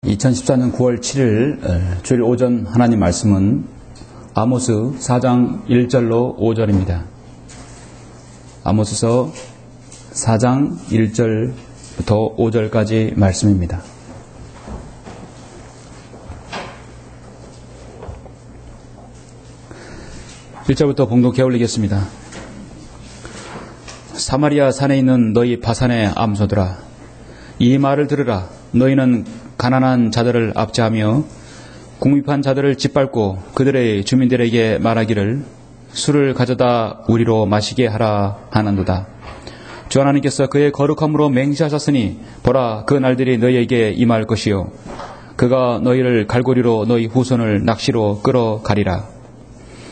2014년 9월 7일 주일 오전 하나님 말씀은 아모스 4장 1절로 5절입니다. 아모스서 4장 1절부터 5절까지 말씀입니다. (1절부터) 봉독해 올리겠습니다. 사마리아 산에 있는 너희 바산의 암소들아, 이 말을 들으라. 너희는 가난한 자들을 압제하며 궁핍한 자들을 짓밟고 그들의 주민들에게 말하기를 술을 가져다 우리로 마시게 하라 하는도다. 주 하나님께서 그의 거룩함으로 맹세하셨으니 보라, 그 날들이 너희에게 임할 것이요 그가 너희를 갈고리로 너희 후손을 낚시로 끌어가리라.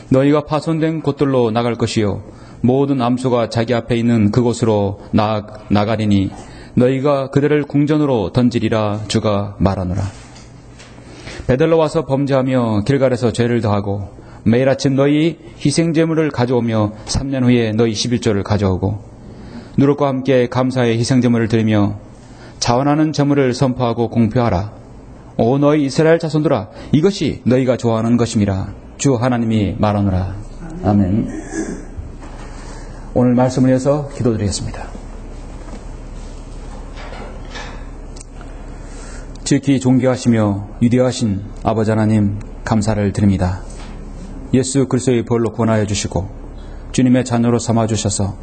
너희가 파손된 곳들로 나갈 것이요 모든 암소가 자기 앞에 있는 그곳으로 나가리니 너희가 그들을 궁전으로 던지리라. 주가 말하노라. 베들로 와서 범죄하며 길갈에서 죄를 더하고 매일 아침 너희 희생제물을 가져오며 3년 후에 너희 11조를 가져오고 누룩과 함께 감사의 희생제물을 드리며 자원하는 제물을 선포하고 공표하라. 오 너희 이스라엘 자손들아, 이것이 너희가 좋아하는 것임이라. 주 하나님이 말하노라. 아멘. 오늘 말씀을 위해서 기도드리겠습니다. 지극히 존귀하시며 위대하신 아버지 하나님, 감사를 드립니다. 예수 그리스도의 보혈로 구원하여 주시고 주님의 자녀로 삼아주셔서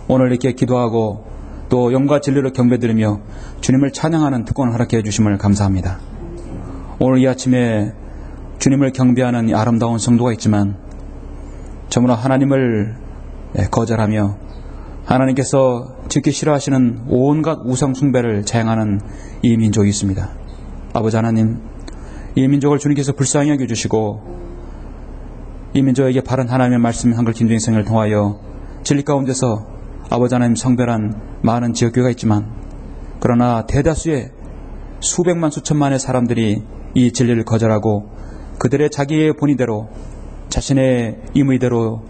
오늘 이렇게 기도하고 또 영과 진리로 경배드리며 주님을 찬양하는 특권을 허락해 주심을 감사합니다. 오늘 이 아침에 주님을 경배하는 이 아름다운 성도가 있지만 저무나 하나님을 거절하며 하나님께서 지키 싫어하시는 온갖 우상 숭배를 자행하는 이 민족이 있습니다. 아버지 하나님, 이 민족을 주님께서 불쌍히 여겨주시고 이 민족에게 바른 하나님의 말씀 한글 김정생을 통하여 진리 가운데서 아버지 하나님 성별한 많은 지역교회가 있지만 그러나 대다수의 수백만 수천만의 사람들이 이 진리를 거절하고 그들의 자기의 본의대로 자신의 임의대로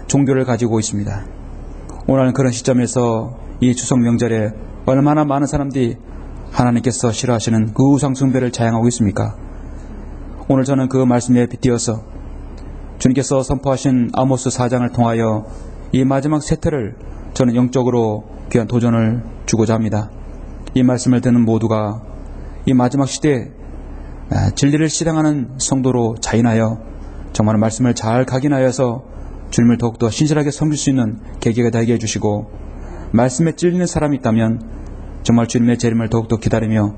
종교를 가지고 있습니다. 오늘은 그런 시점에서 이 추석 명절에 얼마나 많은 사람들이 하나님께서 싫어하시는 그 우상 숭배를 자행하고 있습니까? 오늘 저는 그 말씀에 빗대어서 주님께서 선포하신 아모스 4장을 통하여 이 마지막 세태를 저는 영적으로 귀한 도전을 주고자 합니다. 이 말씀을 듣는 모두가 이 마지막 시대에 진리를 실행하는 성도로 자인하여 정말 말씀을 잘 각인하여서 주님을 더욱더 신실하게 섬길 수 있는 계기가 되게 해주시고 말씀에 찔리는 사람이 있다면 정말 주님의 재림을 더욱더 기다리며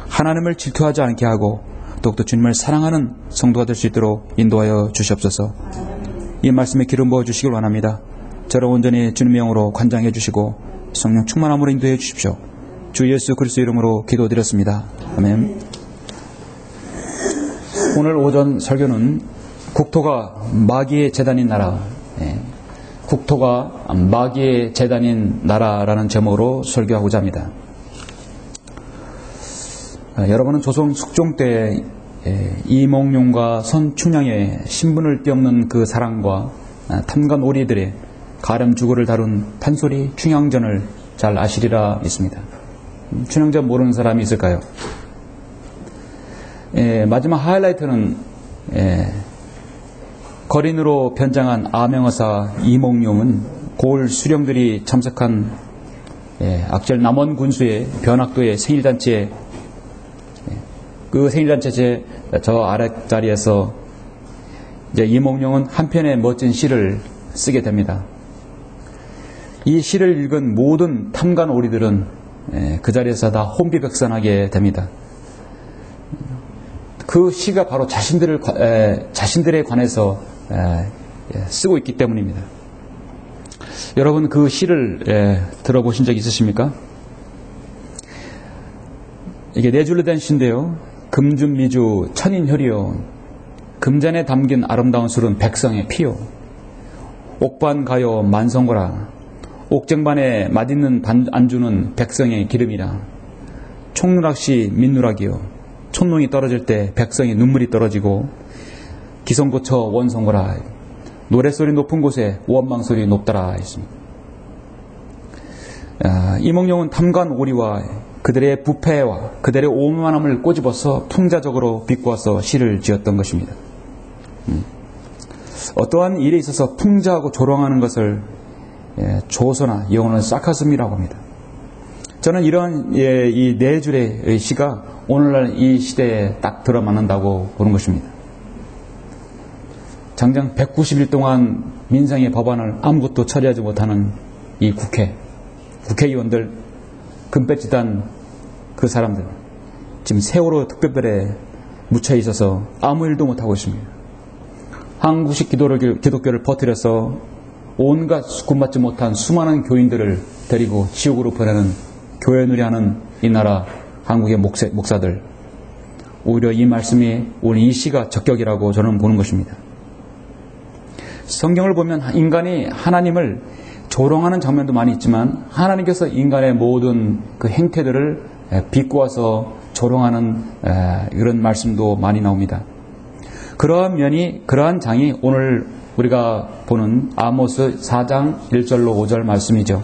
하나님을 질투하지 않게 하고 더욱더 주님을 사랑하는 성도가 될 수 있도록 인도하여 주시옵소서. 이 말씀에 기름 부어주시길 원합니다. 저를 온전히 주님의 영으로 관장해 주시고 성령 충만함으로 인도해 주십시오. 주 예수 그리스도 이름으로 기도드렸습니다. 아멘. 오늘 오전 설교는 국토가 마귀의 재단인 나라, 국토가 마귀의 재단인 나라라는 제목으로 설교하고자 합니다. 여러분은 조선 숙종 때 이몽룡과 선충량의 신분을 띄엄는 그 사랑과 탐관오리들의 가렴주고를 다룬 판소리 춘향전을 잘 아시리라 믿습니다. 춘향전 모르는 사람이 있을까요? 마지막 하이라이트는 거린으로 변장한 아명어사 이몽룡은 고을 수령들이 참석한 악질 남원 군수의 변학도의 생일잔치에 그 생일잔치 저 아랫자리에서 이제 이몽룡은 한 편의 멋진 시를 쓰게 됩니다. 이 시를 읽은 모든 탐관 오리들은 그 자리에서 다 혼비백산하게 됩니다. 그 시가 바로 자신들에 관해서 쓰고 있기 때문입니다. 여러분 그 시를 들어보신 적 있으십니까? 이게 네 줄로 된 시인데요. 금준미주 천인혈이요 금잔에 담긴 아름다운 술은 백성의 피요 옥반가요 만성거라 옥쟁반에 맛있는 안주는 백성의 기름이라 총누락시 민누락이요 촌농이 떨어질 때 백성의 눈물이 떨어지고 기성고쳐 원성거라 노랫소리 높은 곳에 원망소리 높더라 했습니다. 이몽룡은 탐관 오리와 그들의 부패와 그들의 오만함을 꼬집어서 풍자적으로 비꼬아서 시를 지었던 것입니다. 어떠한 일에 있어서 풍자하고 조롱하는 것을 조소나 영어는 사카즘이라고 합니다. 저는 이런 이 네 줄의 시가 오늘날 이 시대에 딱 들어맞는다고 보는 것입니다. 장장 190일 동안 민생의 법안을 아무것도 처리하지 못하는 이 국회의원들, 금배지 단 그 사람들, 지금 세월호 특별별에 묻혀 있어서 아무 일도 못하고 있습니다. 한국식 기독교를 퍼뜨려서 온갖 구원받지 못한 수많은 교인들을 데리고 지옥으로 보내는 교회놀이 하는 이 나라 한국의 목사들, 오히려 이 말씀이 오늘 이 시가 적격이라고 저는 보는 것입니다. 성경을 보면 인간이 하나님을 조롱하는 장면도 많이 있지만 하나님께서 인간의 모든 그 행태들을 비꼬아서 조롱하는 이런 말씀도 많이 나옵니다. 그러한 장이 오늘 우리가 보는 아모스 4장 1절로 5절 말씀이죠.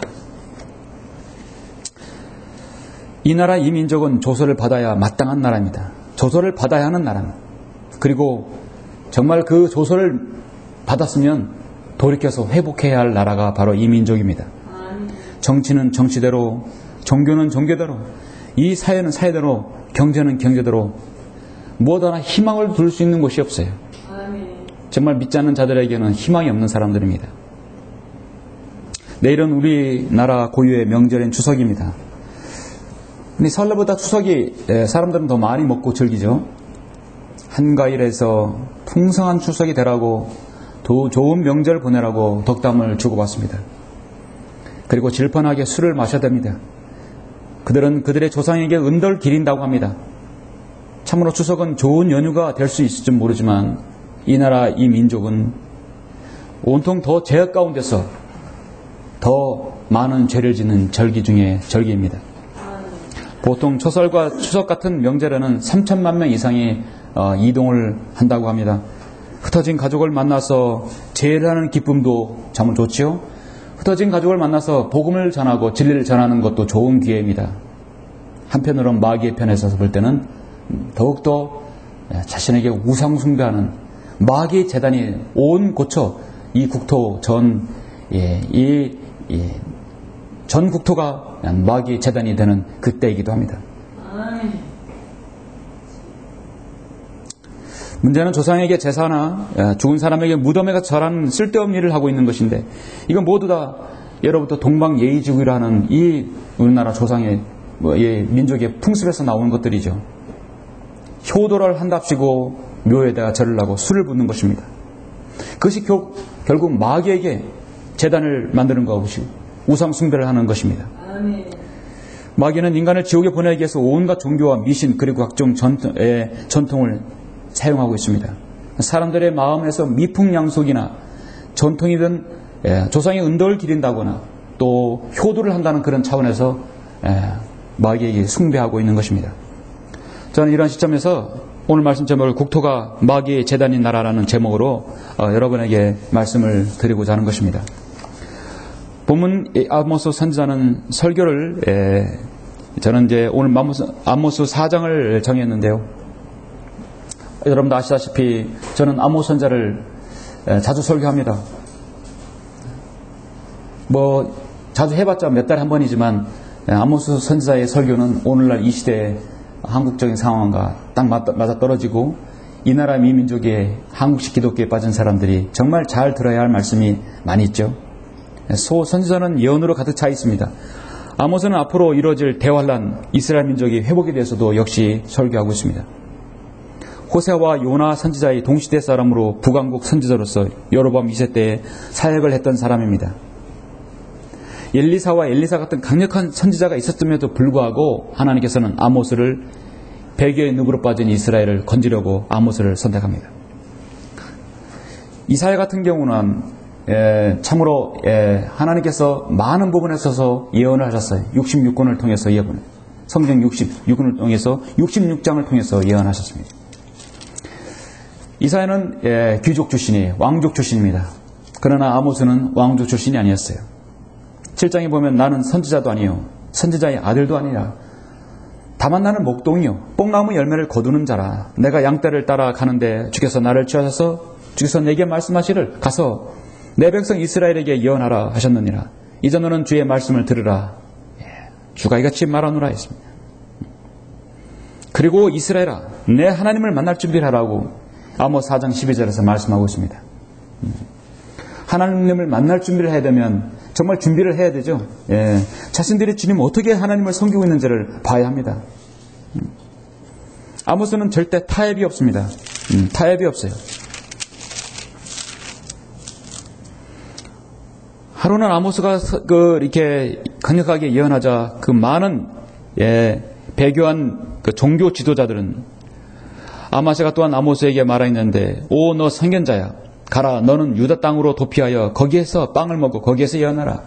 이 나라 이 민족은 조서를 받아야 마땅한 나라입니다. 조서를 받아야 하는 나라입니다. 그리고 정말 그 조서를 받았으면 돌이켜서 회복해야 할 나라가 바로 이 민족입니다. 정치는 정치대로, 종교는 종교대로, 이 사회는 사회대로, 경제는 경제대로 무엇 하나 희망을 둘 수 있는 곳이 없어요. 정말 믿지 않는 자들에게는 희망이 없는 사람들입니다. 내일은 우리나라 고유의 명절인 추석입니다. 근데 설날보다 추석이 사람들은 더 많이 먹고 즐기죠. 한가일에서 풍성한 추석이 되라고 더 좋은 명절 보내라고 덕담을 주고받습니다. 그리고 질펀하게 술을 마셔야 됩니다. 그들은 그들의 조상에게 은덕을 기린다고 합니다. 참으로 추석은 좋은 연휴가 될 수 있을지 모르지만 이 나라 이 민족은 온통 더 죄악 가운데서 더 많은 죄를 짓는 절기 중에 절기입니다. 보통 초설과 추석 같은 명절에는 3천만 명 이상이 이동을 한다고 합니다. 흩어진 가족을 만나서 제일하는 기쁨도 참 좋지요. 흩어진 가족을 만나서 복음을 전하고 진리를 전하는 것도 좋은 기회입니다. 한편으로는 마귀의 편에 서서 볼 때는 더욱더 자신에게 우상 숭배하는 마귀의 재단이 온 고쳐 이 국토 전 국토가 마귀의 재단이 되는 그때이기도 합니다. 문제는 조상에게 제사나 죽은 사람에게 무덤에 가서 절하는 쓸데없는 일을 하고 있는 것인데 이건 모두 다 예로부터 동방예의지국이라는 이 우리나라 조상의 민족의 풍습에서 나오는 것들이죠. 효도를 한답시고 묘에다가 절을 하고 술을 붓는 것입니다. 그것이 결국 마귀에게 재단을 만드는 것이고 우상 숭배를 하는 것입니다. 마귀는 인간을 지옥에 보내기 위해서 온갖 종교와 미신 그리고 각종 전통을 사용하고 있습니다. 사람들의 마음에서 미풍양속이나 전통이든 조상의 은덕을 기린다거나 또 효도를 한다는 그런 차원에서 마귀에게 숭배하고 있는 것입니다. 저는 이런 시점에서 오늘 말씀 제목을 국토가 마귀의 재단인 나라라는 제목으로 여러분에게 말씀을 드리고자 하는 것입니다. 본문 아모스 선지자는 설교를 저는 이제 오늘 아모스 4장을 정했는데요. 여러분도 아시다시피 저는 아모스 선지자를 자주 설교합니다. 자주 해봤자 몇 달에 한 번이지만 아모스 선지자의 설교는 오늘날 이 시대의 한국적인 상황과 딱 맞아떨어지고 이 나라 미민족의 한국식 기독교에 빠진 사람들이 정말 잘 들어야 할 말씀이 많이 있죠. 선지자는 예언으로 가득 차 있습니다. 아모스는 앞으로 이루어질 대환란, 이스라엘 민족의 회복에 대해서도 역시 설교하고 있습니다. 호세와 요나 선지자의 동시대 사람으로 북왕국 선지자로서 여로보암 2세 때 사역을 했던 사람입니다. 엘리사와 엘리사 같은 강력한 선지자가 있었음에도 불구하고 하나님께서는 아모스를 배교의 늪으로 빠진 이스라엘을 건지려고 아모스를 선택합니다. 이사야 같은 경우는 참으로 하나님께서 많은 부분에 있어서 예언을 하셨어요. 66권을 통해서 성경 66권을 통해서 66장을 통해서 예언하셨습니다. 이사야는 귀족 출신이에요. 왕족 출신입니다. 그러나 아모스는 왕족 출신이 아니었어요. 7장에 보면 나는 선지자도 아니요 선지자의 아들도 아니라 다만 나는 목동이요 뽕나무 열매를 거두는 자라. 내가 양떼를 따라 가는데 주께서 나를 취하셔서 주께서 내게 말씀하시를 가서 내 백성 이스라엘에게 예언하라 하셨느니라. 이제 너는 주의 말씀을 들으라. 주가 이같이 말하노라 했습니다. 그리고 이스라엘아 내 하나님을 만날 준비를 하라고 아모스 4장 12절에서 말씀하고 있습니다. 하나님을 만날 준비를 해야 되면 정말 준비를 해야 되죠. 자신들이 주님 어떻게 하나님을 섬기고 있는지를 봐야 합니다. 아모스는 절대 타협이 없습니다. 타협이 없어요. 하루는 아모스가 이렇게 강력하게 예언하자 그 많은 배교한 그 종교 지도자들은 아마세가 또한 아모스에게 말하였는데 오 너 선견자야 가라 너는 유다 땅으로 도피하여 거기에서 빵을 먹고 거기에서 예언하라.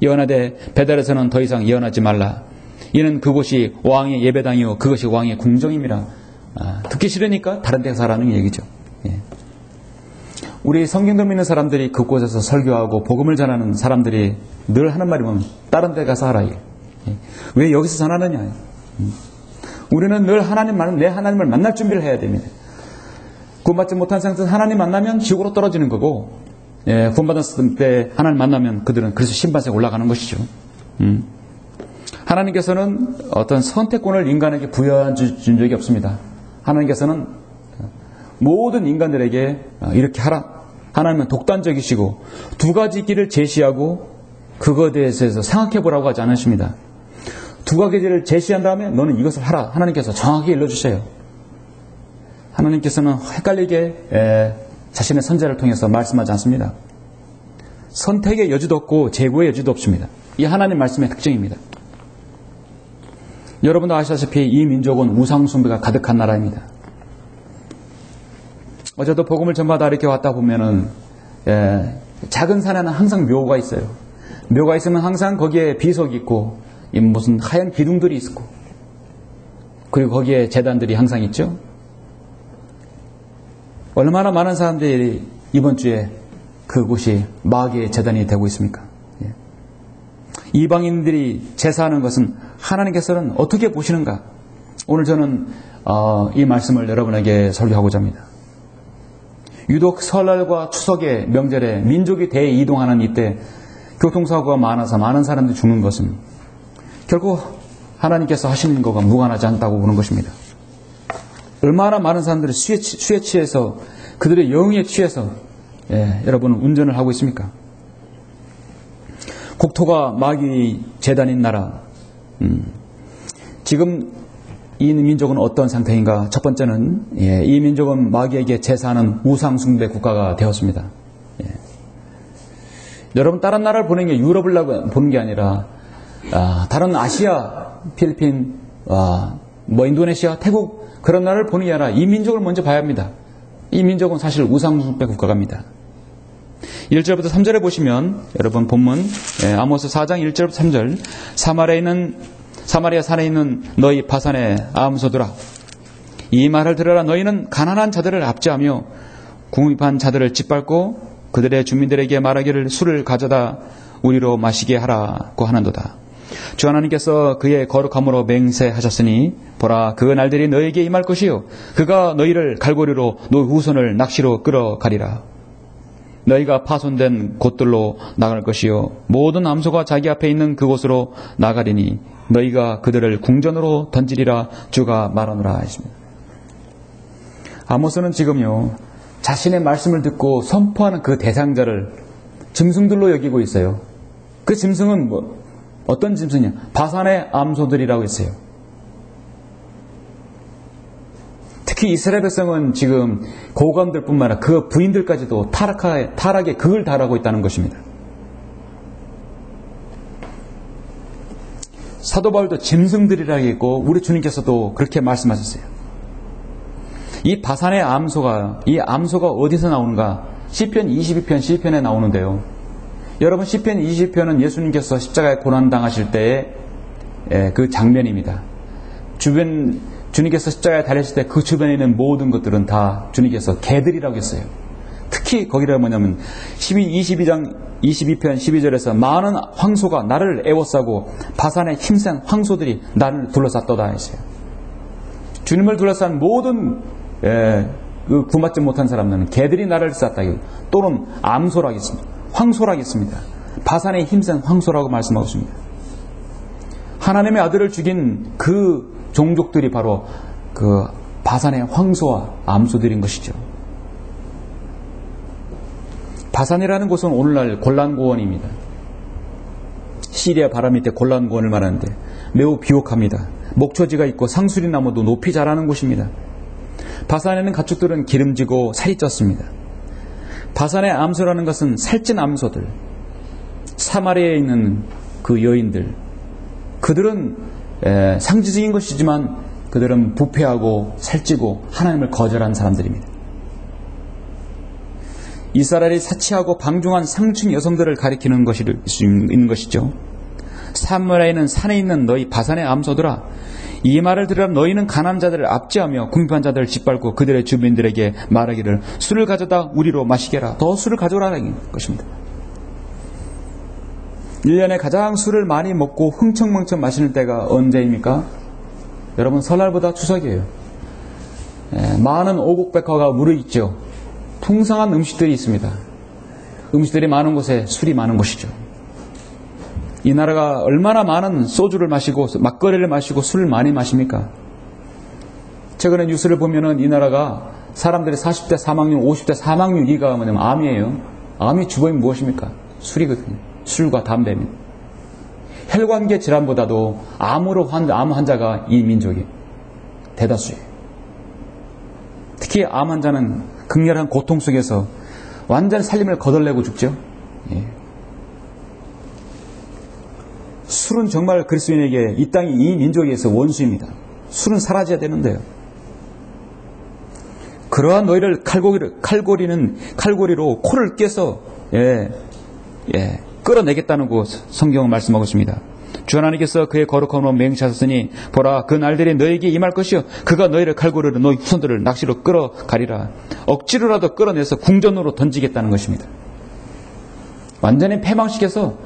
예언하되 베델에서는 더 이상 예언하지 말라. 이는 그곳이 왕의 예배당이요 그것이 왕의 궁정임이라. 듣기 싫으니까 다른 데 가라는 얘기죠. 우리 성경도 믿는 사람들이 그곳에서 설교하고 복음을 전하는 사람들이 늘 하는 말이 뭐냐면 다른 데 가서 하라. 왜 여기서 전하느냐. 우리는 늘 내 하나님을 만날 준비를 해야 됩니다. 구원받지 못한 상태에서 하나님 만나면 지옥으로 떨어지는 거고, 구원받았을 때 하나님 만나면 그들은 그래서 신반세에 올라가는 것이죠. 하나님께서는 어떤 선택권을 인간에게 부여해 준 적이 없습니다. 하나님께서는 모든 인간들에게 이렇게 하라. 하나님은 독단적이시고 두 가지 길을 제시하고 그거에 대해서 생각해 보라고 하지 않으십니다. 두 가지를 제시한 다음에 너는 이것을 하라. 하나님께서 정확히 일러주셔요. 하나님께서는 헷갈리게 자신의 선자를 통해서 말씀하지 않습니다. 선택의 여지도 없고 재고의 여지도 없습니다. 이 하나님 말씀의 특징입니다. 여러분도 아시다시피 이 민족은 우상숭배가 가득한 나라입니다. 어제도 복음을 전파하다 이렇게 왔다 보면은 작은 산에는 항상 묘가 있어요. 묘가 있으면 항상 거기에 비석이 있고 무슨 하얀 기둥들이 있고 그리고 거기에 제단들이 항상 있죠. 얼마나 많은 사람들이 이번 주에 그곳이 마귀의 제단이 되고 있습니까? 이방인들이 제사하는 것은 하나님께서는 어떻게 보시는가? 오늘 저는 이 말씀을 여러분에게 설교하고자 합니다. 유독 설날과 추석의 명절에 민족이 대이동하는 이때 교통사고가 많아서 많은 사람들이 죽는 것은 결국 하나님께서 하시는 것과 무관하지 않다고 보는 것입니다. 얼마나 많은 사람들이 수에 취해서 그들의 영에 취해서 여러분은 운전을 하고 있습니까? 국토가 마귀 제단인 나라. 지금 이 민족은 어떤 상태인가? 첫 번째는 이 민족은 마귀에게 제사하는 우상숭배 국가가 되었습니다. 여러분 다른 나라를 보는 게 유럽을 보는 게 아니라 다른 아시아, 필리핀, 인도네시아, 태국 그런 나라를 보는 게 아니라 이 민족을 먼저 봐야 합니다. 이 민족은 사실 우상숭배 국가입니다. 1절부터 3절에 보시면 여러분 본문 아모스 4장 1절부터 3절 사마리아 산에 있는 너희 바산의 암소들아 이 말을 들으라. 너희는 가난한 자들을 압제하며 궁핍한 자들을 짓밟고 그들의 주민들에게 말하기를 술을 가져다 우리로 마시게 하라고 하는도다. 주 하나님께서 그의 거룩함으로 맹세하셨으니 보라 그 날들이 너희에게 임할 것이요 그가 너희를 갈고리로 너희 후손을 낚시로 끌어가리라. 너희가 파손된 곳들로 나갈 것이요 모든 암소가 자기 앞에 있는 그곳으로 나가리니 너희가 그들을 궁전으로 던지리라 주가 말하노라 했습니다. 아모스는 지금요 자신의 말씀을 듣고 선포하는 그 대상자를 짐승들로 여기고 있어요. 그 짐승은 어떤 짐승이냐? 바산의 암소들이라고 했어요. 특히 이스라엘 백성은 지금 고관들뿐만 아니라 그 부인들까지도 타락의 극을 달하고 있다는 것입니다. 사도 바울도 짐승들이라고 했고 우리 주님께서도 그렇게 말씀하셨어요. 이 바산의 이 암소가 어디서 나오는가? 시편 22편 시편에 나오는데요. 여러분 시편 20편은 예수님께서 십자가에 고난당하실 때의 그 장면입니다. 주님께서 십자가에 달리실 때 그 주변에 있는 모든 것들은 다 주님께서 개들이라고 했어요. 특히 거기가 뭐냐면 22장 22편 12절에서 많은 황소가 나를 애워싸고 바산의 힘센 황소들이 나를 둘러쌌도다 했어요. 주님을 둘러싼 모든 구맞지 못한 사람들은 개들이 나를 쌌다 또는 암소라겠습니다. 황소라겠습니다. 바산의 힘센 황소라고 말씀하고 있습니다. 하나님의 아들을 죽인 그 종족들이 바로 그 바산의 황소와 암소들인 것이죠. 바산이라는 곳은 오늘날 골란고원입니다. 시리아 바람 밑에 골란고원을 말하는데 매우 비옥합니다. 목초지가 있고 상수리 나무도 높이 자라는 곳입니다. 바산에는 가축들은 기름지고 살이 쪘습니다. 바산의 암소라는 것은 살찐 암소들, 사마리아에 있는 그 여인들, 그들은 상징적인 것이지만 그들은 부패하고 살찌고 하나님을 거절한 사람들입니다. 이스라엘이 사치하고 방종한 상층 여성들을 가리키는 있는 것이죠. 사마리아에는 산에 있는 너희 바산의 암소들아, 이 말을 들으라. 너희는 가난한 자들을 압제하며 궁핍한 자들을 짓밟고 그들의 주민들에게 말하기를 술을 가져다 우리로 마시게라. 더 술을 가져오라는 것입니다. 1년에 가장 술을 많이 먹고 흥청망청 마시는 때가 언제입니까? 여러분, 설날보다 추석이에요. 많은 오곡백화가 무르익죠. 풍성한 음식들이 있습니다. 음식들이 많은 곳에 술이 많은 곳이죠. 이 나라가 얼마나 많은 소주를 마시고 막걸리를 마시고 술을 많이 마십니까? 최근에 뉴스를 보면은 이 나라가 사람들이 40대 사망률, 50대 사망률 2가 뭐냐면 암이에요. 암의 주범이 무엇입니까? 술이거든요. 술과 담배입니다. 혈관계 질환보다도 암 환자가 이 민족이 대다수예요. 특히 암 환자는 극렬한 고통 속에서 완전 살림을 거덜내고 죽죠. 예. 술은 정말 그리스도인에게 이 땅이 이 민족에서 원수입니다. 술은 사라져야 되는데요. 그러한 너희를 칼고리로 코를 깨서 끌어내겠다는 거 성경은 말씀하고 있습니다. 주 하나님께서 그의 거룩한 몸 맹세하셨으니 보라, 그 날들이 너에게 임할 것이요 그가 너희를 칼고리로 너희 후손들을 낚시로 끌어가리라. 억지로라도 끌어내서 궁전으로 던지겠다는 것입니다. 완전히 패망시켜서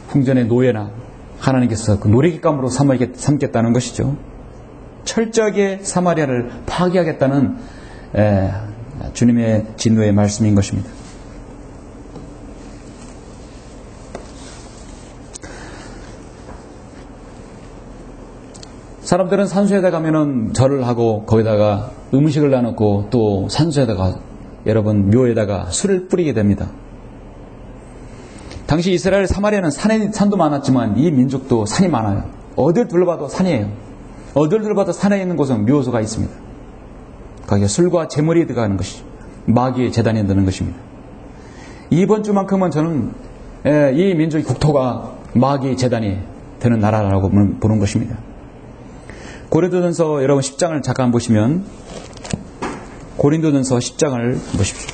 궁전의 노예나 하나님께서 그 놀이기감으로 삼겠다는 것이죠. 철저하게 사마리아를 파괴하겠다는 주님의 진노의 말씀인 것입니다. 사람들은 산소에다 가면은 절을 하고 거기다가 음식을 나누고 또 산소에다가 여러분 묘에다가 술을 뿌리게 됩니다. 당시 이스라엘 사마리아는 산도 많았지만 이 민족도 산이 많아요. 어딜 둘러봐도 산이에요. 어딜 둘러봐도 산에 있는 곳은 묘소가 있습니다. 거기에 술과 재물이 들어가는 것이죠. 마귀의 제단이 드는 것입니다. 이번 주만큼은 저는 이 민족의 국토가 마귀의 제단이 되는 나라라고 보는 것입니다. 고린도전서 여러분 10장을 잠깐 보시면 고린도전서 10장을 보십시오.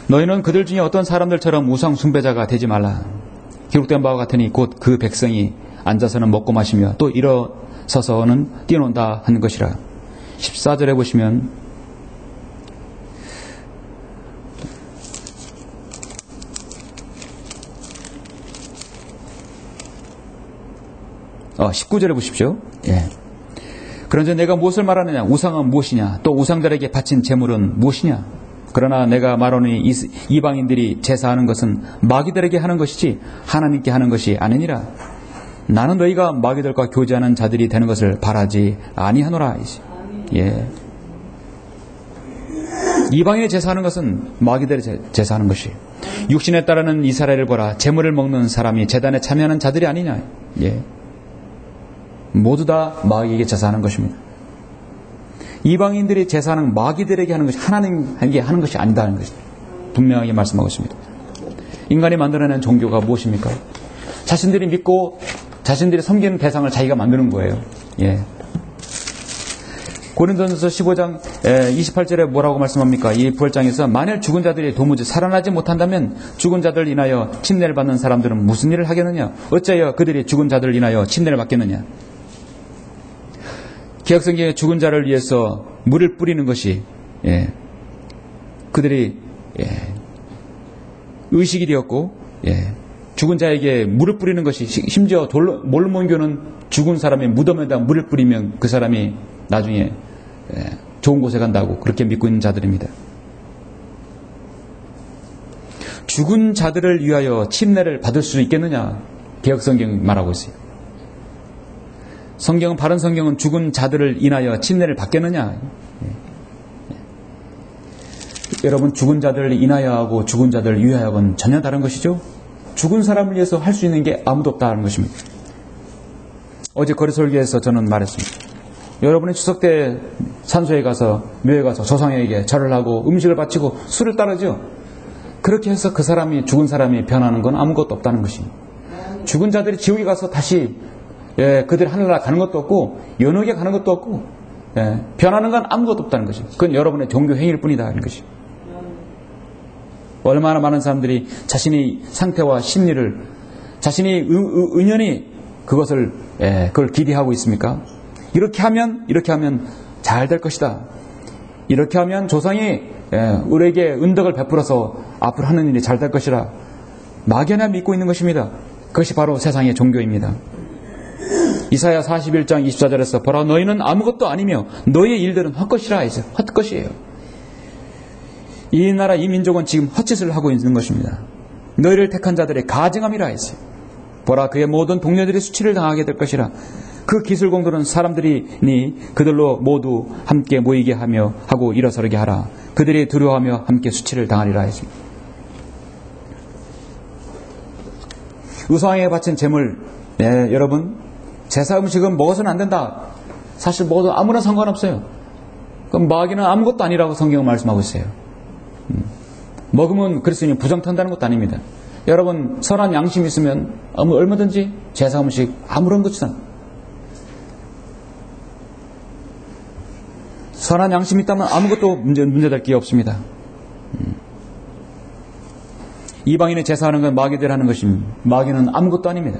너희는 그들 중에 어떤 사람들처럼 우상 숭배자가 되지 말라. 기록된 바와 같으니 곧 그 백성이 앉아서는 먹고 마시며 또 일어서서는 뛰어논다 하는 것이라. 14절에 보시면 19절에 보십시오. 그런데 내가 무엇을 말하느냐? 우상은 무엇이냐? 또 우상들에게 바친 제물은 무엇이냐? 그러나 내가 말하노니 이방인들이 제사하는 것은 마귀들에게 하는 것이지 하나님께 하는 것이 아니니라. 나는 너희가 마귀들과 교제하는 자들이 되는 것을 바라지 아니하노라. 이방인이 제사하는 것은 마귀들이 제사하는 것이. 육신에 따르는 이스라엘을 보라. 제물을 먹는 사람이 제단에 참여하는 자들이 아니냐. 모두 다 마귀에게 제사하는 것입니다. 이방인들이 제사하는 마귀들에게 하는 것이 하나님에게 하는 것이 아니다는 것입니다. 분명하게 말씀하고 있습니다. 인간이 만들어낸 종교가 무엇입니까? 자신들이 믿고 자신들이 섬기는 대상을 자기가 만드는 거예요. 고린도전서 15장 28절에 뭐라고 말씀합니까? 이 부활장에서 만일 죽은 자들이 도무지 살아나지 못한다면 죽은 자들을 인하여 침례를 받는 사람들은 무슨 일을 하겠느냐? 어찌하여 그들이 죽은 자들을 인하여 침례를 받겠느냐? 개혁성경에 죽은 자를 위해서 물을 뿌리는 것이 그들이 의식이 되었고 죽은 자에게 물을 뿌리는 것이 심지어 몰몬교는 죽은 사람의 무덤에다 물을 뿌리면 그 사람이 나중에 좋은 곳에 간다고 그렇게 믿고 있는 자들입니다. 죽은 자들을 위하여 침례를 받을 수 있겠느냐? 개혁성경이 말하고 있어요. 성경은, 바른 성경은 죽은 자들을 인하여 침례를 받겠느냐? 여러분, 죽은 자들을 인하여 하고 죽은 자들을 위하여 하고는 전혀 다른 것이죠. 죽은 사람을 위해서 할 수 있는 게 아무도 없다는 것입니다. 어제 거리설교에서 저는 말했습니다. 여러분이 추석 때 산소에 가서, 묘에 가서 조상에게 절을 하고 음식을 바치고 술을 따르죠. 그렇게 해서 그 사람이, 죽은 사람이 변하는 건 아무것도 없다는 것입니다. 죽은 자들이 지옥에 가서 다시 그들이 하늘나라 가는 것도 없고 연옥에 가는 것도 없고 변하는 건 아무것도 없다는 것입니다. 그건 여러분의 종교 행위일 뿐이다 하는 것입니다. 얼마나 많은 사람들이 자신의 상태와 심리를, 자신의 은연히 그것을 그걸 기대하고 있습니까? 이렇게 하면 잘 될 것이다. 이렇게 하면 조상이 우리에게 은덕을 베풀어서 앞으로 하는 일이 잘 될 것이라 막연히 믿고 있는 것입니다. 그것이 바로 세상의 종교입니다. 이사야 41장 24절에서 보라, 너희는 아무것도 아니며 너희의 일들은 헛것이라 했어요. 헛것이에요. 이 나라, 이 민족은 지금 헛짓을 하고 있는 것입니다. 너희를 택한 자들의 가증함이라 했어요. 보라, 그의 모든 동료들이 수치를 당하게 될 것이라. 그 기술공들은 사람들이니 그들로 모두 함께 모이게 하고 일어서게 하라. 그들이 두려워하며 함께 수치를 당하리라 했습니다. 우상에게 바친 제물, 여러분, 제사 음식은 먹어서는 안 된다. 사실 먹어도 아무런 상관없어요. 그럼 마귀는 아무것도 아니라고 성경은 말씀하고 있어요. 먹으면 그리스도인이 부정탄다는 것도 아닙니다. 여러분, 선한 양심이 있으면 얼마든지 제사 음식 아무런 것이든 선한 양심이 있다면 아무것도 문제될 게 없습니다. 이방인의 제사하는 건 마귀들 하는 것입니다. 마귀는 아무것도 아닙니다.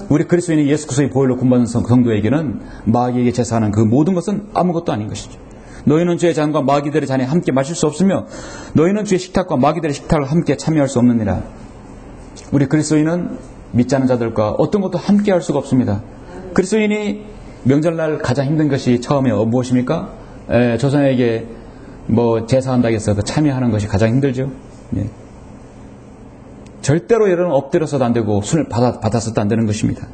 우리 그리스도인이 예수 그리스도의 보혈로 구원받은 성도에게는 마귀에게 제사하는 그 모든 것은 아무것도 아닌 것이죠. 너희는 주의 잔과 마귀들의 잔에 함께 마실 수 없으며 너희는 주의 식탁과 마귀들의 식탁을 함께 참여할 수 없느니라. 우리 그리스도인은 믿지 않는 자들과 어떤 것도 함께 할 수가 없습니다. 그리스도인이 명절날 가장 힘든 것이 처음에 무엇입니까? 조상에게 제사한다고 해서 참여하는 것이 가장 힘들죠. 절대로 여러분 엎드려서도 안 되고 손을 받아서도 안 되는 것입니다.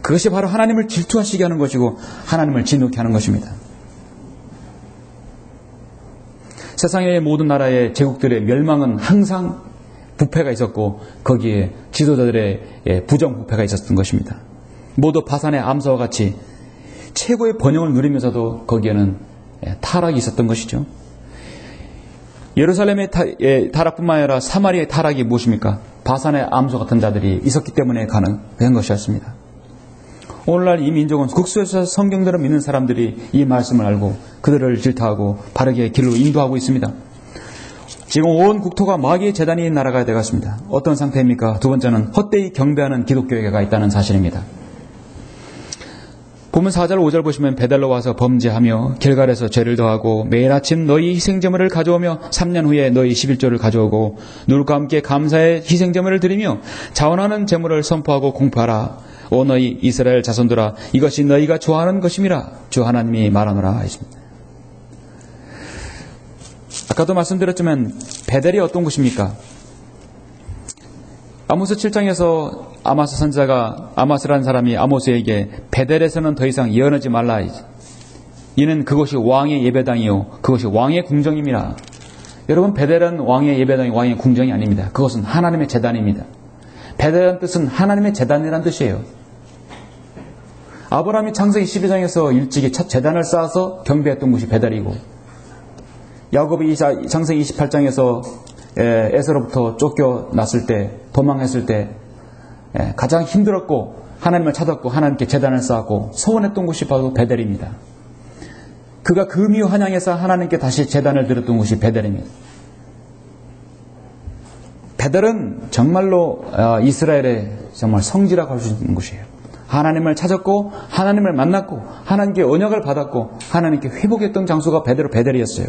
그것이 바로 하나님을 질투하시게 하는 것이고 하나님을 진노케 하는 것입니다. 세상의 모든 나라의 제국들의 멸망은 항상 부패가 있었고 거기에 지도자들의 부정부패가 있었던 것입니다. 모두 바산의 암사와 같이 최고의 번영을 누리면서도 거기에는 타락이 있었던 것이죠. 예루살렘의 타락뿐만 아니라 사마리아의 타락이 무엇입니까? 바산의 암소 같은 자들이 있었기 때문에 가능한 것이었습니다. 오늘날 이 민족은 국수에서 성경대로 믿는 사람들이 이 말씀을 알고 그들을 질타하고 바르게 길로 인도하고 있습니다. 지금 온 국토가 마귀의 재단이 나라가 되었습니다. 어떤 상태입니까? 두 번째는 헛되이 경배하는 기독교회가 있다는 사실입니다. 보면 4절 5절 보시면 베델로 와서 범죄하며 길갈에서 죄를 더하고 매일 아침 너희 희생제물을 가져오며 3년 후에 너희 11조를 가져오고 누룩과 함께 감사의 희생제물을 드리며 자원하는 제물을 선포하고 공포하라. 오 너희 이스라엘 자손들아, 이것이 너희가 좋아하는 것임이라 주 하나님이 말하노라 했습니다. 아까도 말씀드렸지만 베델이 어떤 곳입니까? 아모스 7장에서 아마스 선지자가 아마스라는 사람이 아모스에게 베델에서는 더 이상 예언하지 말라. 이는 그것이 왕의 예배당이요 그것이 왕의 궁정입니다. 여러분, 베델은 왕의 예배당이 왕의 궁정이 아닙니다. 그것은 하나님의 제단입니다. 베델이라는 뜻은 하나님의 제단이라는 뜻이에요. 아브라함이 창세기 12장에서 일찍이 첫 제단을 쌓아서 경배했던 곳이 베델이고, 야곱이 창세기 28장에서 에서로부터 쫓겨났을 때, 도망했을 때 가장 힘들었고 하나님을 찾았고 하나님께 제단을 쌓았고 소원했던 곳이 바로 베델입니다. 그가 금이 환향해서 하나님께 다시 제단을 드렸던 곳이 베델입니다. 베델은 정말로 이스라엘의 정말 성지라고 할 수 있는 곳이에요. 하나님을 찾았고 하나님을 만났고 하나님께 언약을 받았고 하나님께 회복했던 장소가 베델이었어요.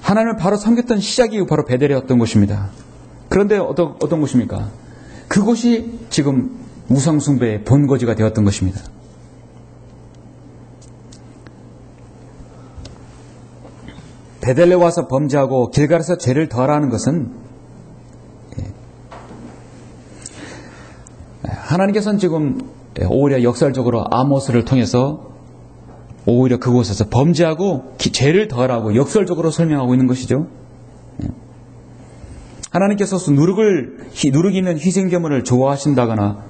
하나님을 바로 섬겼던 시작이 바로 베델이었던 곳입니다. 그런데 어떤 곳입니까? 그곳이 지금 우상숭배의 본거지가 되었던 것입니다. 베델에 와서 범죄하고 길갈에서 죄를 더하라는 것은 하나님께서는 지금 오히려 역설적으로 아모스를 통해서 오히려 그곳에서 범죄하고 죄를 더하라고 역설적으로 설명하고 있는 것이죠. 하나님께서 누룩이는 희생제물을 좋아하신다거나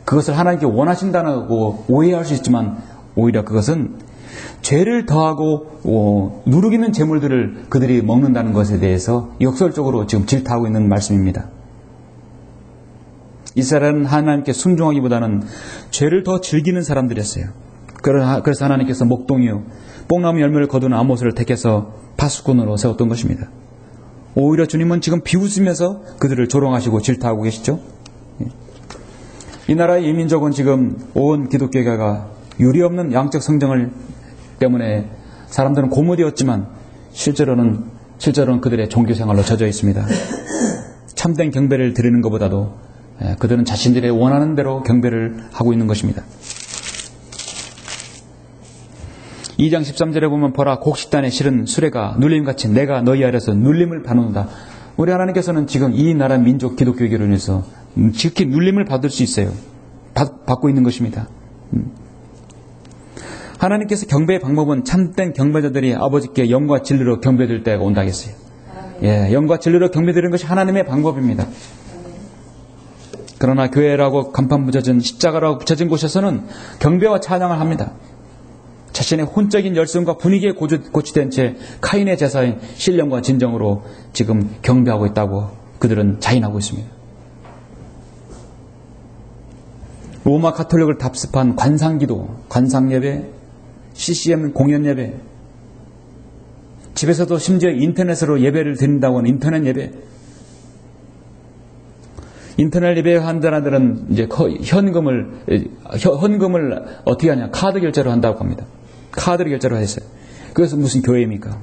그것을 하나님께 원하신다고 오해할 수 있지만 오히려 그것은 죄를 더하고 누룩이는 제물들을 그들이 먹는다는 것에 대해서 역설적으로 지금 질타하고 있는 말씀입니다. 이스라엘은 하나님께 순종하기보다는 죄를 더 즐기는 사람들이었어요. 그래서 하나님께서 목동이요 뽕나무 열매를 거두는 아모스를 택해서 파수꾼으로 세웠던 것입니다. 오히려 주님은 지금 비웃으면서 그들을 조롱하시고 질타하고 계시죠. 이 나라의 이민족은 지금 온 기독교계가 유리없는 양적 성정을 때문에 사람들은 고무되었지만 실제로는 그들의 종교생활로 젖어 있습니다. 참된 경배를 드리는 것보다도 그들은 자신들의 원하는 대로 경배를 하고 있는 것입니다. 2장 13절에 보면 보라 곡식단에 실은 수레가 눌림같이 내가 너희 아래서 눌림을 받는다. 우리 하나님께서는 지금 이 나라 민족 기독교계로 인해서 지극히 눌림을 받을 수 있어요. 받고 있는 것입니다. 하나님께서 경배의 방법은 참된 경배자들이 아버지께 영과 진리로 경배드릴 때가 온다 했어요. 영과 진리로 경배드리는 것이 하나님의 방법입니다. 그러나 교회라고 간판 붙여진 십자가라고 붙여진 곳에서는 경배와 찬양을 합니다. 자신의 혼적인 열성과 분위기에 고취된 채 카인의 제사인 신령과 진정으로 지금 경배하고 있다고 그들은 자인하고 있습니다. 로마 가톨릭을 답습한 관상기도, 관상예배, CCM 공연예배, 집에서도 심지어 인터넷으로 예배를 드린다고 하는 인터넷 예배, 인터넷 예배하는 사람들은 이제 현금을 어떻게 하냐? 카드 결제로 한다고 합니다. 카드로 결제로 했어요. 그래서 무슨 교회입니까?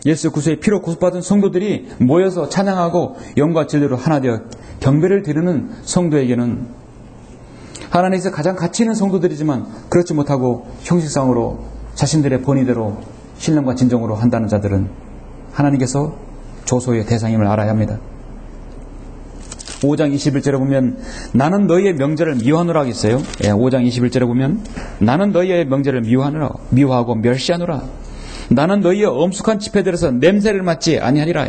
예수 그리스도의 피로 구속받은 성도들이 모여서 찬양하고 영과 진리로 하나 되어 경배를 드리는 성도에게는 하나님께서 가장 가치 있는 성도들이지만 그렇지 못하고 형식상으로 자신들의 본의대로 신령과 진정으로 한다는 자들은 하나님께서 조소의 대상임을 알아야 합니다. 5장 21절에 보면 나는 너희의 명절을 미워하노라 하겠어요. 5장 21절에 보면 나는 너희의 명절을 미워하고 멸시하노라. 나는 너희의 엄숙한 집회들에서 냄새를 맡지 아니하리라.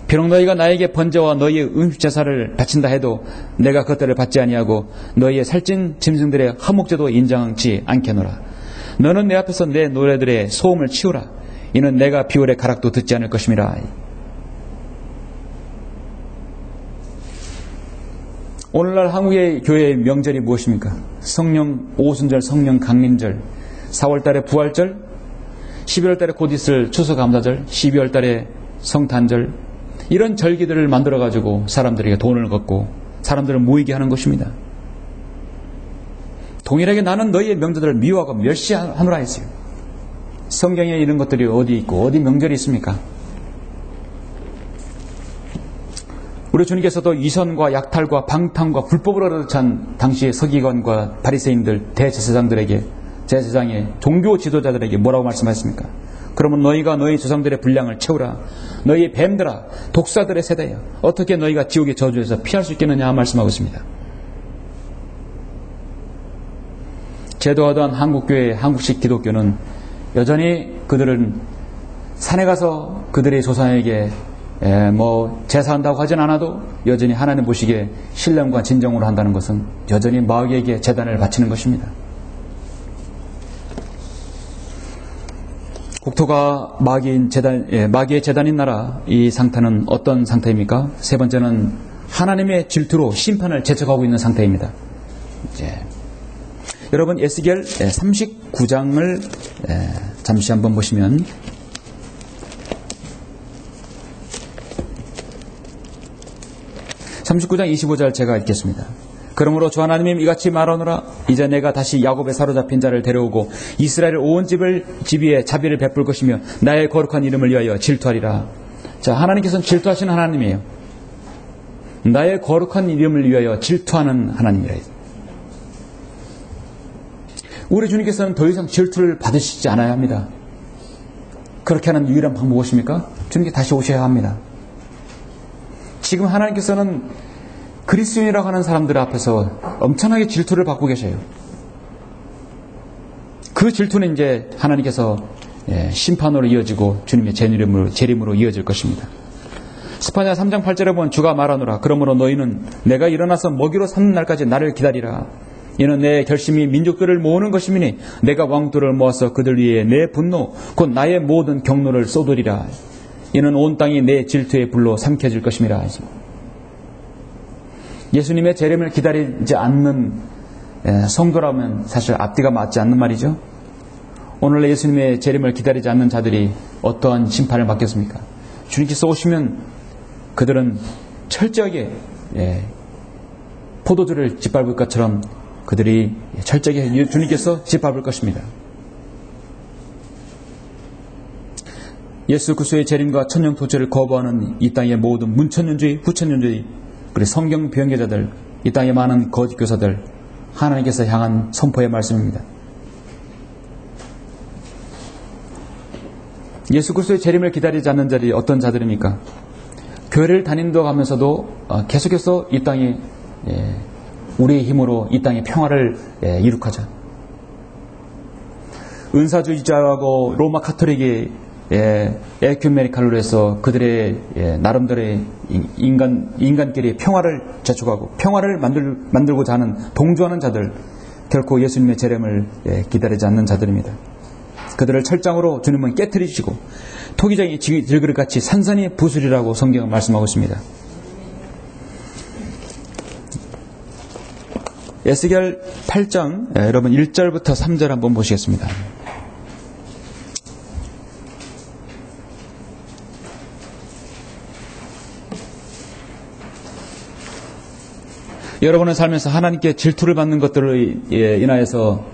비록 너희가 나에게 번제와 너희의 음식제사를 바친다 해도 내가 그것들을 받지 아니하고 너희의 살찐 짐승들의 화목제도 인정치 않겠노라. 너는 내 앞에서 내 노래들의 소음을 치우라. 이는 내가 비올의 가락도 듣지 않을 것임이라. 오늘날 한국의 교회의 명절이 무엇입니까? 성령 오순절, 성령 강림절, 4월달에 부활절, 11월달에 곧 있을 추수감사절, 12월달에 성탄절, 이런 절기들을 만들어가지고 사람들에게 돈을 걷고 사람들을 모이게 하는 것입니다. 동일하게 나는 너희의 명절들을 미워하고 멸시하노라 했어요. 성경에 이런 것들이 어디 있고 어디 명절이 있습니까? 우리 주님께서도 이선과 약탈과 방탕과 불법으로 찬 당시의 서기관과 바리새인들 대제사장들에게 제사장의 종교 지도자들에게 뭐라고 말씀하셨습니까? 그러면 너희가 너희 조상들의 분량을 채우라. 너희 뱀들아 독사들의 세대야. 어떻게 너희가 지옥의 저주에서 피할 수 있겠느냐 말씀하고 있습니다. 제도하던 한국교회, 한국식 기독교는 여전히 그들은 산에 가서 그들의 조상에게 제사한다고 하진 않아도 여전히 하나님 보시기에 신령과 진정으로 한다는 것은 여전히 마귀에게 제단을 바치는 것입니다. 국토가 마귀의 제단인 나라, 이 상태는 어떤 상태입니까? 세 번째는 하나님의 질투로 심판을 재촉하고 있는 상태입니다. 여러분 에스겔 39장을 잠시 한번 보시면 39장 25절 제가 읽겠습니다. 그러므로 주 하나님이 이같이 말하노라. 이제 내가 다시 야곱에 사로잡힌 자를 데려오고 이스라엘 온 집 위에 자비를 베풀 것이며 나의 거룩한 이름을 위하여 질투하리라. 자, 하나님께서는 질투하시는 하나님이에요. 나의 거룩한 이름을 위하여 질투하는 하나님이라. 우리 주님께서는 더 이상 질투를 받으시지 않아야 합니다. 그렇게 하는 유일한 방법 무엇입니까? 주님께 다시 오셔야 합니다. 지금 하나님께서는 그리스도인이라고 하는 사람들 앞에서 엄청나게 질투를 받고 계셔요. 그 질투는 이제 하나님께서 심판으로 이어지고 주님의 재림으로 이어질 것입니다. 스파냐 3장 8절에 보면 주가 말하노라. 그러므로 너희는 내가 일어나서 먹이로 삼는 날까지 나를 기다리라. 이는 내 결심이 민족들을 모으는 것이니 내가 왕들을 모아서 그들 위에 내 분노 곧 나의 모든 경노를 쏟으리라. 이는 온 땅이 내 질투의 불로 삼켜질 것임이라. 예수님의 재림을 기다리지 않는 성도라면 사실 앞뒤가 맞지 않는 말이죠. 오늘 예수님의 재림을 기다리지 않는 자들이 어떠한 심판을 받겠습니까? 주님께서 오시면 그들은 철저하게 포도주를 짓밟을 것처럼 그들이 철저하게 주님께서 짓밟을 것입니다. 예수 그리스도의 재림과 천년도처를 거부하는 이 땅의 모든 문천년주의, 후천년주의, 그리고 성경 변개자들, 이 땅의 많은 거짓 교사들, 하나님께서 향한 선포의 말씀입니다. 예수 그리스도의 재림을 기다리지 않는 자들이 어떤 자들입니까? 교회를 다닌다고 하면서도 계속해서 이 땅에 우리의 힘으로 이 땅의 평화를 이룩하자. 은사주의자하고 로마 카톨릭이 에큐메니칼로 해서 그들의 나름대로의 인간끼리 평화를 재촉하고 평화를 만들고자 하는 동조하는 자들, 결코 예수님의 재림을 기다리지 않는 자들입니다. 그들을 철장으로 주님은 깨트리시고 토기장이 질그릇같이 산산이 부수리라고 성경은 말씀하고 있습니다. 에스겔 8장 여러분 1절부터 3절 한번 보시겠습니다. 여러분은 살면서 하나님께 질투를 받는 것들을 인하여서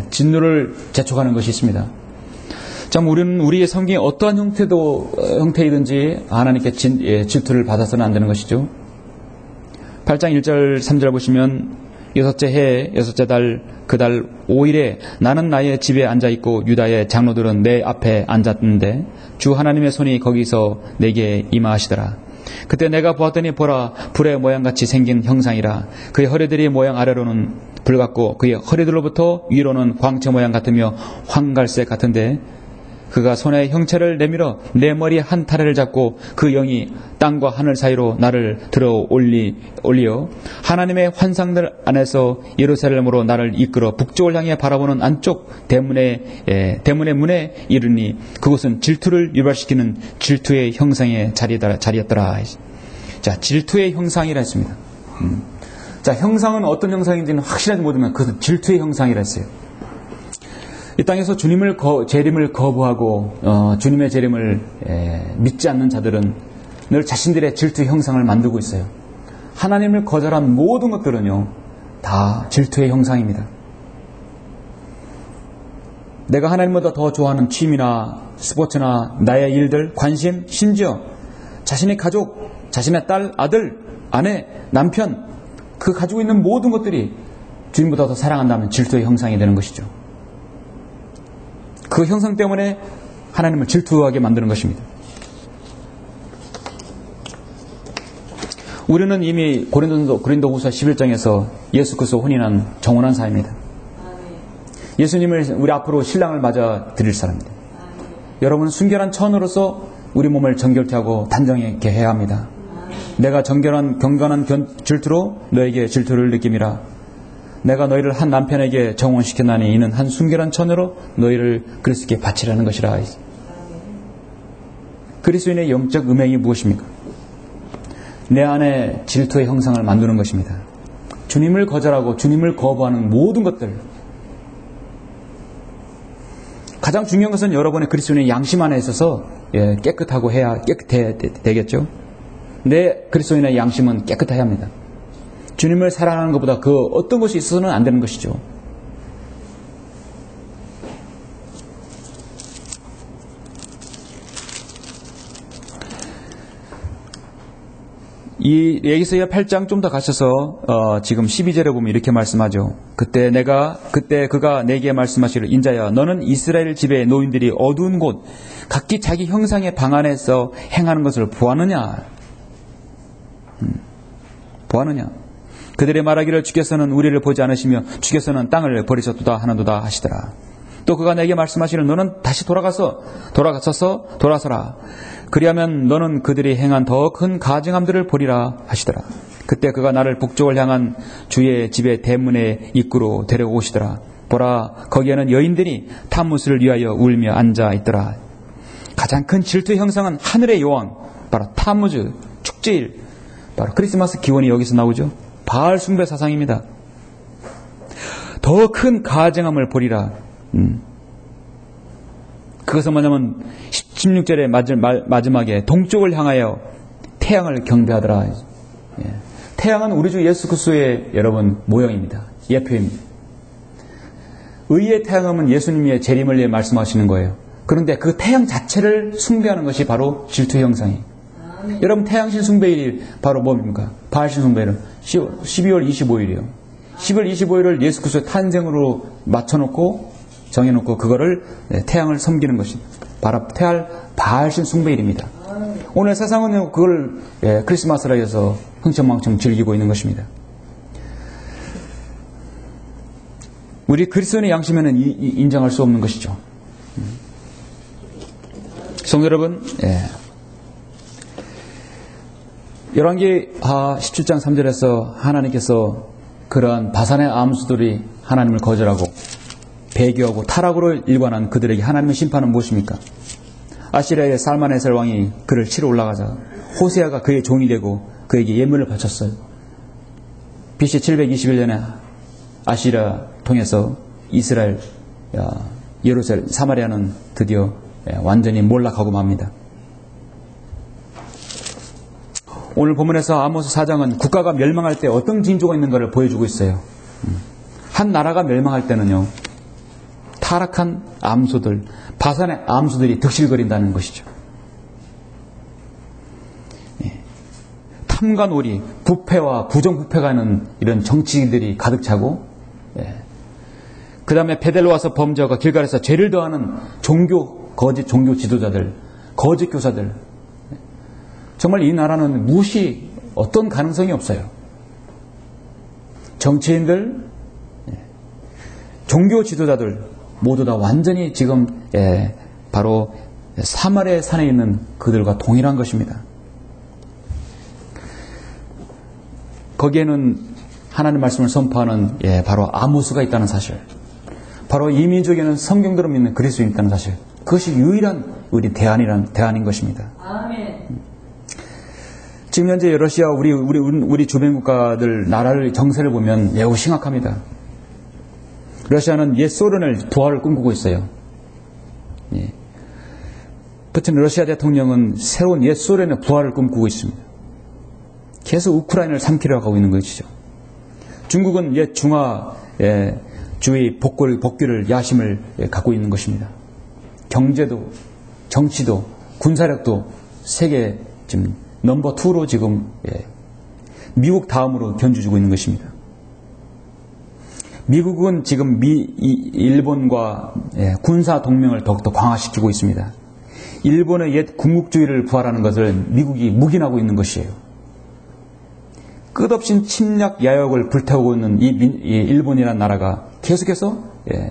진노를 재촉하는 것이 있습니다. 참 우리는 우리의 성경에 어떠한 형태이든지 하나님께 질투를 받아서는 안 되는 것이죠. 8장 1절 3절 보시면 여섯째 해 여섯째 달 그 달 5일에 나는 나의 집에 앉아있고 유다의 장로들은 내 앞에 앉았는데 주 하나님의 손이 거기서 내게 임하시더라. 그때 내가 보았더니 보라 불의 모양같이 생긴 형상이라. 그의 허리들이 모양 아래로는 불 같고 그의 허리들로부터 위로는 광채 모양 같으며 황갈색 같은데 그가 손에 형체를 내밀어 내 머리 한 타래를 잡고 그 영이 땅과 하늘 사이로 나를 들어 올리어 하나님의 환상들 안에서 예루살렘으로 나를 이끌어 북쪽을 향해 바라보는 안쪽 대문의 문에 이르니 그곳은 질투를 유발시키는 질투의 형상의 자리였더라. 자, 질투의 형상이라 했습니다. 자, 형상은 어떤 형상인지는 확실하지 못하면 그것은 질투의 형상이라 했어요. 이 땅에서 주님을 재림을 거부하고 주님의 재림을 믿지 않는 자들은 늘 자신들의 질투 형상을 만들고 있어요. 하나님을 거절한 모든 것들은요 다 질투의 형상입니다. 내가 하나님보다 더 좋아하는 취미나 스포츠나 나의 일들, 관심, 심지어 자신의 가족, 자신의 딸, 아들, 아내, 남편, 그 가지고 있는 모든 것들이 주님보다 더 사랑한다면 질투의 형상이 되는 것이죠. 그 형상 때문에 하나님을 질투하게 만드는 것입니다. 우리는 이미 고린도후서 11장에서 예수 그리스도 혼인한 정혼한 사입니다. 예수님을 우리 앞으로 신랑을 맞아 드릴 사람입니다. 여러분은 순결한 처녀로서 우리 몸을 정결케 하고 단정하게 해야 합니다. 내가 정결한 경건한 질투로 너에게 질투를 느낌이라. 내가 너희를 한 남편에게 정혼시켰나니 이는 한 순결한 처녀로 너희를 그리스도께 바치라는 것이라. 그리스도인의 영적 음행이 무엇입니까? 내 안에 질투의 형상을 만드는 것입니다. 주님을 거절하고 주님을 거부하는 모든 것들, 가장 중요한 것은 여러분의 그리스도인의 양심 안에 있어서 깨끗하고 깨끗해야 되겠죠. 내 그리스도인의 양심은 깨끗해야 합니다. 주님을 사랑하는 것보다 그 어떤 것이 있어서는 안 되는 것이죠. 이 에스겔 8장 좀 더 가셔서 지금 12절에 보면 이렇게 말씀하죠. 그때 그가 내게 말씀하시기를 인자야 너는 이스라엘 집의 노인들이 어두운 곳 각기 자기 형상의 방 안에서 행하는 것을 보았느냐? 보았느냐? 그들의 말하기를 주께서는 우리를 보지 않으시며 주께서는 땅을 버리셨도다 하는도다 하시더라. 또 그가 내게 말씀하시기를 너는 다시 돌아서라. 그리하면 너는 그들이 행한 더 큰 가증함들을 보리라 하시더라. 그때 그가 나를 북쪽을 향한 주의 집의 대문의 입구로 데려오시더라. 보라 거기에는 여인들이 탐무스를 위하여 울며 앉아 있더라. 가장 큰 질투의 형상은 하늘의 여왕 바로 탐무즈 축제일, 바로 크리스마스 기원이 여기서 나오죠. 바알 숭배 사상입니다. 더 큰 가증함을 보리라. 그것은 뭐냐면 16절의 마지막에 동쪽을 향하여 태양을 경배하더라. 태양은 우리 주 예수 그리스도의 여러분 모형입니다. 예표입니다. 의의 태양은 예수님의 재림을 위해 말씀하시는 거예요. 그런데 그 태양 자체를 숭배하는 것이 바로 질투의 형상이에요. 여러분 태양신 숭배일이 바로 뭡니까? 바알신 숭배일은 12월 25일이요. 12월 25일을 예수 그리스도의 탄생으로 맞춰놓고 정해놓고 그거를 태양을 섬기는 것이 바로 바알신 숭배일입니다. 오늘 세상은 그걸 크리스마스라 해서 흥청망청 즐기고 있는 것입니다. 우리 그리스도인의 양심에는 인정할 수 없는 것이죠. 성도 여러분, 열왕기 17장 3절에서 하나님께서 그러한 바산의 암수들이 하나님을 거절하고 배교하고 타락으로 일관한 그들에게 하나님의 심판은 무엇입니까? 아시리아의 살만에셀 왕이 그를 치러 올라가자 호세아가 그의 종이 되고 그에게 예물을 바쳤어요. BC 721년에 아시리아 통해서 이스라엘, 예루살렘, 사마리아는 드디어 완전히 몰락하고 맙니다. 오늘 본문에서 아모스 4장은 국가가 멸망할 때 어떤 징조가 있는가를 보여주고 있어요. 한 나라가 멸망할 때는요, 타락한 암소들, 바산의 암소들이 득실거린다는 것이죠. 탐과 놀이, 부패와 부정부패가 있는 이런 정치인들이 가득 차고, 그 다음에 베델로 와서 범죄하고 길갈에서 죄를 더하는 거짓 종교 지도자들, 거짓 교사들. 정말 이 나라는 무엇이 어떤 가능성이 없어요. 정치인들, 종교 지도자들 모두 다 완전히 지금 바로 사마리아 산에 있는 그들과 동일한 것입니다. 거기에는 하나님 말씀을 선포하는 바로 아모스가 있다는 사실, 바로 이 민족에는 성경대로 믿는 그리스도인이 있다는 사실, 그것이 유일한 우리 대안인 것입니다. 아멘. 지금 현재 러시아 우리 주변 국가들 나라를 정세를 보면 매우 심각합니다. 러시아는 옛 소련을 부활을 꿈꾸고 있어요. 푸틴 러시아 대통령은 새로운 옛 소련의 부활을 꿈꾸고 있습니다. 계속 우크라이나를 삼키려고 하고 있는 것이죠. 중국은 옛 중화주의 복귀를 야심을 갖고 있는 것입니다. 경제도, 정치도, 군사력도 세계 지금 넘버 2로 지금 미국 다음으로 견주주고 있는 것입니다. 미국은 지금 일본과 군사 동맹을 더욱더 강화시키고 있습니다. 일본의 옛 군국주의를 부활하는 것을 미국이 묵인하고 있는 것이에요. 끝없이 침략 야욕을 불태우고 있는 이 일본이라는 나라가 계속해서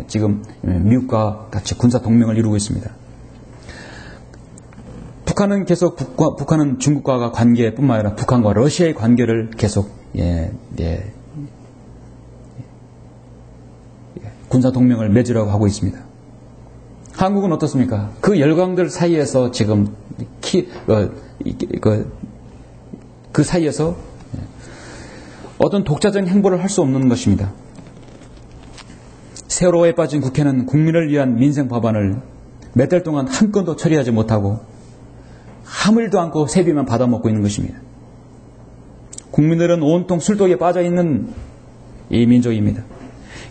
지금 미국과 같이 군사 동맹을 이루고 있습니다. 북한은 계속 북한은 중국과의 관계뿐만 아니라 북한과 러시아의 관계를 계속 군사 동맹을 맺으려고 하고 있습니다. 한국은 어떻습니까? 그 열강들 사이에서 지금 그 사이에서 어떤 독자적인 행보를 할 수 없는 것입니다. 세월호에 빠진 국회는 국민을 위한 민생 법안을 몇 달 동안 한 건도 처리하지 못하고 아무 일도 않고 세비만 받아먹고 있는 것입니다. 국민들은 온통 술독에 빠져있는 이 민족입니다.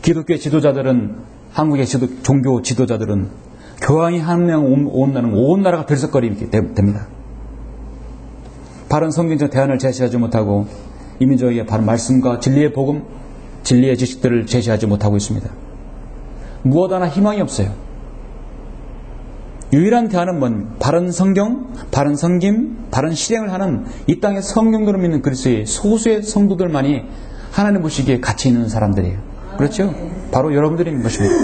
기독교 지도자들은, 한국의 종교 지도자들은 교황이 한 명 온다는 온 나라가 들썩거리게 됩니다. 바른 성경적 대안을 제시하지 못하고 이 민족에게 바른 말씀과 진리의 복음, 진리의 지식들을 제시하지 못하고 있습니다. 무엇 하나 희망이 없어요. 유일한 대안은 뭔? 바른 성경, 바른 섬김, 바른 실행을 하는 이 땅의 성경도를 믿는 그리스도의 소수의 성도들만이 하나님 보시기에 가치 있는 사람들이에요. 그렇죠? 바로 여러분들인 것입니다.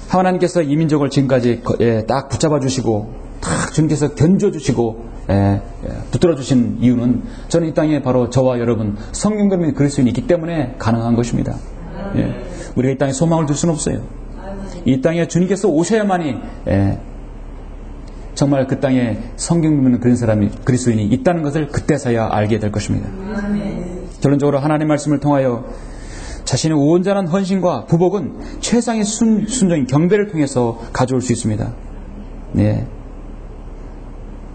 하나님께서 이 민족을 지금까지 딱 붙잡아 주시고 딱 주님께서 견뎌 주시고 붙들어 주신 이유는 저는 이 땅에 바로 저와 여러분 성경도를 믿는 그리스도인이 있기 때문에 가능한 것입니다. 우리가 이 땅에 소망을 둘 수는 없어요. 이 땅에 주님께서 오셔야만이 정말 그 땅에 성경 믿는 그런 사람이 그리스도인이 있다는 것을 그때서야 알게 될 것입니다. 결론적으로 하나님의 말씀을 통하여 자신의 온전한 헌신과 부복은 최상의 순종인 경배를 통해서 가져올 수 있습니다.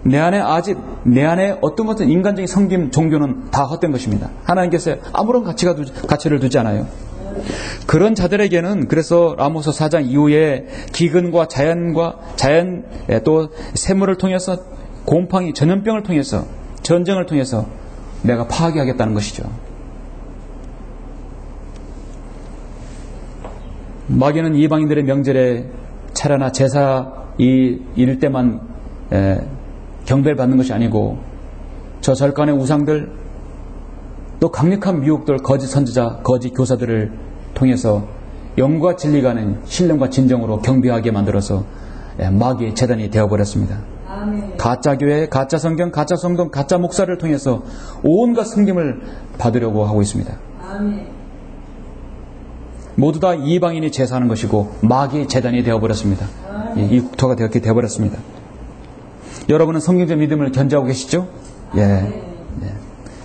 내 안에 어떤 것은 인간적인 섬김, 종교는 다 헛된 것입니다. 하나님께서 아무런 가치를 두지 않아요. 그런 자들에게는 그래서 아모스 4장 이후에 기근과 자연 또 세물을 통해서 곰팡이, 전염병을 통해서 전쟁을 통해서 내가 파괴하겠다는 것이죠. 마귀는 이방인들의 명절에 차례나 제사 이럴 때만 경배를 받는 것이 아니고 저 절간의 우상들 또 강력한 미혹들, 거짓 선지자, 거짓 교사들을 통해서 영과 진리가 아닌 신령과 진정으로 경배하게 만들어서 마귀의 재단이 되어버렸습니다. 가짜 교회, 가짜 성경, 가짜 성동, 가짜 목사를 통해서 온갖 섬김을 받으려고 하고 있습니다. 모두 다 이방인이 제사하는 것이고 마귀의 재단이 되어버렸습니다. 이 국토가 그렇게 되어버렸습니다. 여러분은 성경적 믿음을 견지하고 계시죠?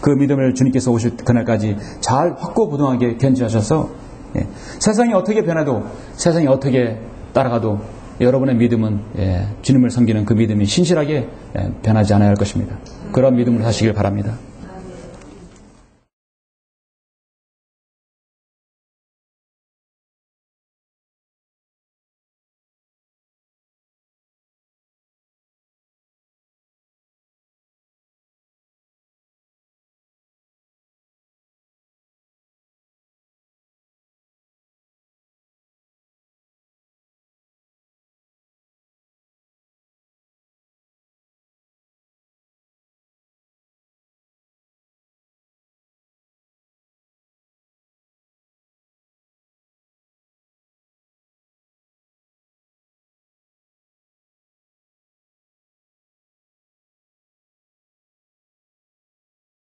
그 믿음을 주님께서 오실 그날까지 잘 확고부동하게 견지하셔서 세상이 어떻게 변해도, 세상이 어떻게 따라가도 여러분의 믿음은 주님을 섬기는 그 믿음이 신실하게 변하지 않아야 할 것입니다. 그런 믿음으로 사시길 바랍니다.